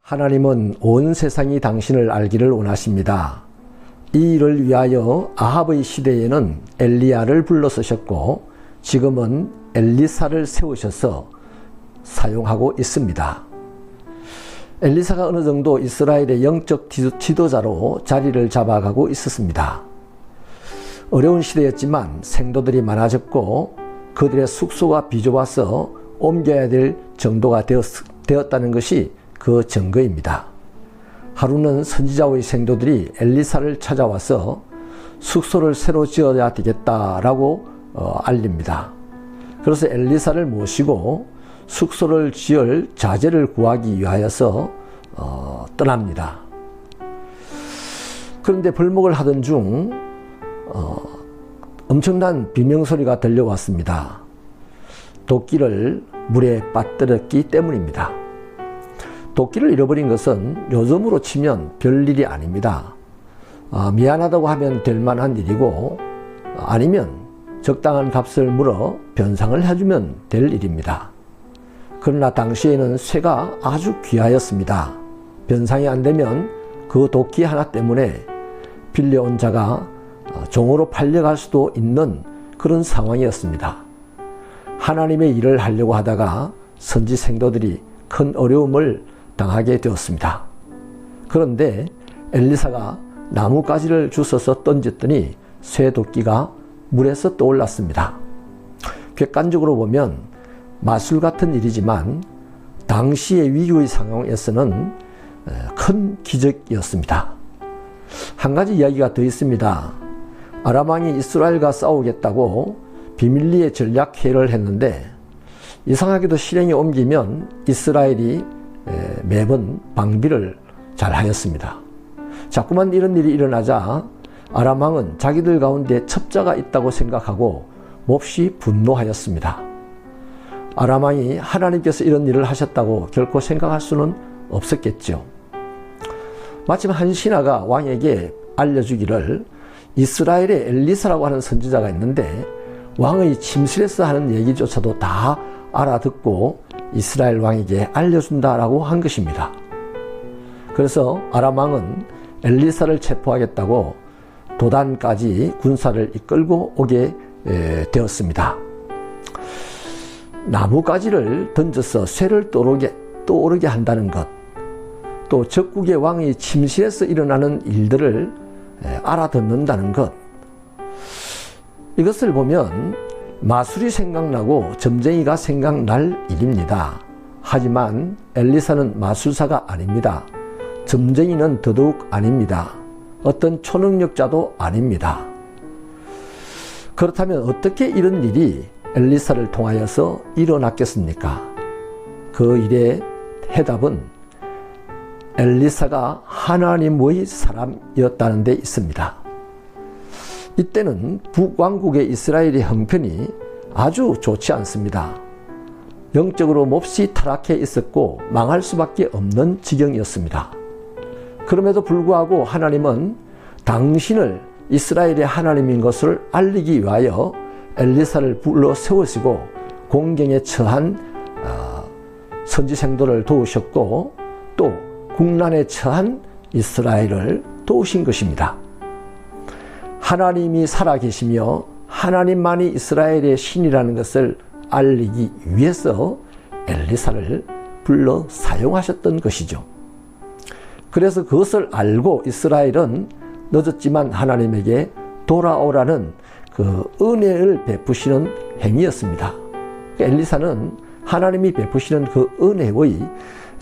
하나님은 온 세상이 당신을 알기를 원하십니다. 이 일을 위하여 아합의 시대에는 엘리야를 불러서셨고 지금은 엘리사를 세우셔서 사용하고 있습니다. 엘리사가 어느 정도 이스라엘의 영적 지도자로 자리를 잡아가고 있었습니다. 어려운 시대였지만 생도들이 많아졌고 그들의 숙소가 비좁아서 옮겨야 될 정도가 되었다는 것이 그 증거입니다. 하루는 선지자의 생도들이 엘리사를 찾아와서 숙소를 새로 지어야 되겠다라고 알립니다. 그래서 엘리사를 모시고 숙소를 지을 자재를 구하기 위하여서 떠납니다. 그런데 벌목을 하던 중 엄청난 비명소리가 들려왔습니다. 도끼를 물에 빠뜨렸기 때문입니다. 도끼를 잃어버린 것은 요즘으로 치면 별일이 아닙니다. 미안하다고 하면 될 만한 일이고 아니면 적당한 값을 물어 변상을 해주면 될 일입니다. 그러나 당시에는 쇠가 아주 귀하였습니다. 변상이 안 되면 그 도끼 하나 때문에 빌려온 자가 종으로 팔려갈 수도 있는 그런 상황이었습니다. 하나님의 일을 하려고 하다가 선지 생도들이 큰 어려움을 당하게 되었습니다. 그런데 엘리사가 나뭇가지를 주워서 던졌더니 쇠도끼가 물에서 떠올랐습니다. 객관적으로 보면 마술 같은 일이지만 당시의 위기의 상황에서는 큰 기적이었습니다. 한 가지 이야기가 더 있습니다. 아람 왕이 이스라엘과 싸우겠다고 비밀리에 전략회의를 했는데 이상하게도 실행에 옮기면 이스라엘이 매번 방비를 잘 하였습니다. 자꾸만 이런 일이 일어나자 아람 왕은 자기들 가운데 첩자가 있다고 생각하고 몹시 분노하였습니다. 아람 왕이 하나님께서 이런 일을 하셨다고 결코 생각할 수는 없었겠죠. 마침 한 신하가 왕에게 알려주기를 이스라엘에 엘리사라고 하는 선지자가 있는데 왕의 침실에서 하는 얘기조차도 다 알아듣고 이스라엘 왕에게 알려준다라고 한 것입니다. 그래서 아람 왕은 엘리사를 체포하겠다고 도단까지 군사를 이끌고 오게 되었습니다. 나뭇가지를 던져서 쇠를 떠오르게 한다는 것, 또 적국의 왕의 침실에서 일어나는 일들을 알아듣는다는 것, 이것을 보면 마술이 생각나고 점쟁이가 생각날 일입니다. 하지만 엘리사는 마술사가 아닙니다. 점쟁이는 더더욱 아닙니다. 어떤 초능력자도 아닙니다. 그렇다면 어떻게 이런 일이 엘리사를 통하여서 일어났겠습니까? 그 일의 해답은 엘리사가 하나님의 사람이었다는 데 있습니다. 이때는 북왕국의 이스라엘의 형편이 아주 좋지 않습니다. 영적으로 몹시 타락해 있었고 망할 수밖에 없는 지경이었습니다. 그럼에도 불구하고 하나님은 당신을 이스라엘의 하나님인 것을 알리기 위하여 엘리사를 불러 세우시고 공경에 처한 선지생도를 도우셨고 또 국난에 처한 이스라엘을 도우신 것입니다. 하나님이 살아계시며 하나님만이 이스라엘의 신이라는 것을 알리기 위해서 엘리사를 불러 사용하셨던 것이죠. 그래서 그것을 알고 이스라엘은 늦었지만 하나님에게 돌아오라는 그 은혜를 베푸시는 행위였습니다. 엘리사는 하나님이 베푸시는 그 은혜의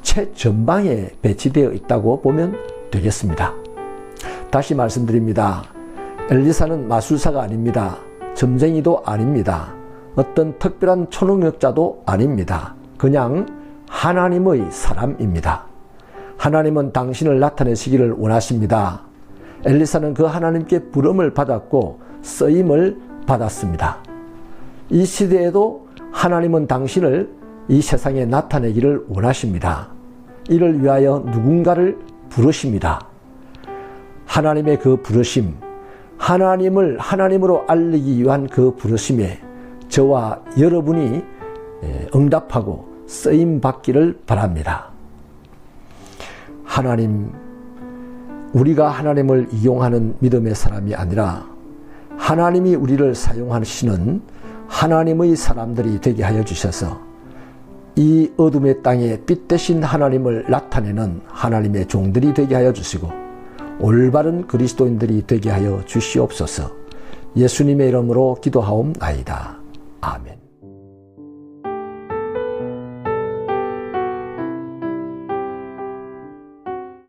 최전방에 배치되어 있다고 보면 되겠습니다. 다시 말씀드립니다. 엘리사는 마술사가 아닙니다. 점쟁이도 아닙니다. 어떤 특별한 초능력자도 아닙니다. 그냥 하나님의 사람입니다. 하나님은 당신을 나타내시기를 원하십니다. 엘리사는 그 하나님께 부름을 받았고 쓰임을 받았습니다. 이 시대에도 하나님은 당신을 이 세상에 나타내기를 원하십니다. 이를 위하여 누군가를 부르십니다. 하나님의 그 부르심, 하나님을 하나님으로 알리기 위한 그 부르심에 저와 여러분이 응답하고 쓰임 받기를 바랍니다. 하나님, 우리가 하나님을 이용하는 믿음의 사람이 아니라 하나님이 우리를 사용하시는 하나님의 사람들이 되게 하여 주셔서 이 어둠의 땅에 빛 대신 하나님을 나타내는 하나님의 종들이 되게 하여 주시고 올바른 그리스도인들이 되게 하여 주시옵소서. 예수님의 이름으로 기도하옵나이다. 아멘.